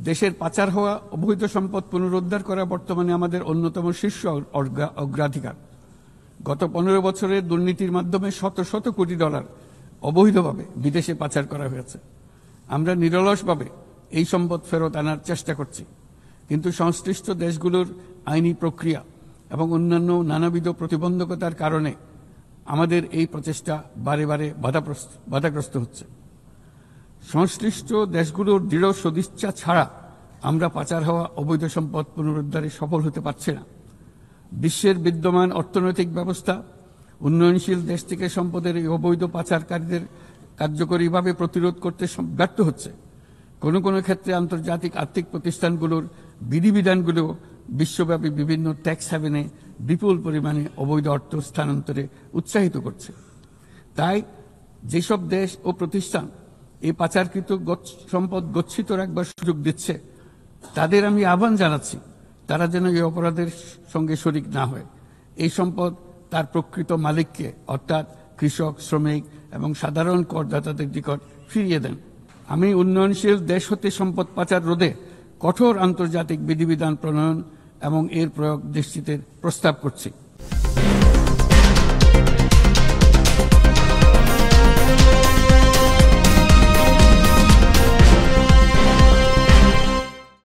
দেশের পাচার হওয়া অবৈধ সম্পদ পুনরুদ্ধার করা বর্তমানে আমাদের অন্যতম শীর্ষ অগ্রাধিকার। গত 15 বছরের দুর্নীতির মাধ্যমে শত শত কোটি ডলার অবৈধভাবে বিদেশে পাচার করা হয়েছে। আমরা নিরলসভাবে এই সম্পদ ফেরত আনার চেষ্টা করছি, কিন্তু সংশ্লিষ্ট দেশগুলোর আইনি প্রক্রিয়া এবং অন্যান্য নানাবিধ প্রতিবন্ধকতার কারণে আমাদের এই প্রচেষ্টা বারে বারে বাধাগ্রস্ত হচ্ছে। সংশ্লিষ্ট দেশগুলোর দৃঢ় সদিচ্ছা ছাড়া আমরা পাচার হওয়া অবৈধ সম্পদ পুনরুদ্ধারে সফল হতে পারছি না। বিশ্বের বিদ্যমান অর্থনৈতিক ব্যবস্থা উন্নয়নশীল দেশ থেকে সম্পদের এই অবৈধ পাচারকারীদের কার্যকরীভাবে প্রতিরোধ করতে ব্যর্থ হচ্ছে। কোনো কোনো ক্ষেত্রে আন্তর্জাতিক আর্থিক প্রতিষ্ঠানগুলোর বিধিবিধানগুলো বিশ্বব্যাপী বিভিন্ন ট্যাক্স হ্যাভেনে বিপুল পরিমাণে অবৈধ অর্থ স্থানান্তরে উৎসাহিত করছে। তাই যেসব দেশ ও প্রতিষ্ঠান এই পাচারকৃত সম্পদ গচ্ছিত রাখবার সুযোগ দিচ্ছে, তাদের আমি আহ্বান জানাচ্ছি তারা যেন এই অপরাধের সঙ্গে শরিক না হয়। এই সম্পদ তার প্রকৃত মালিককে অর্থাৎ কৃষক, শ্রমিক এবং সাধারণ করদাতাদের নিকট ফিরিয়ে দেন। আমি উন্নয়নশীল দেশ হতে সম্পদ পাচার রোধে কঠোর আন্তর্জাতিক বিধিবিধান প্রণয়ন এবং এর প্রয়োগ নিশ্চিতের প্রস্তাব করছি।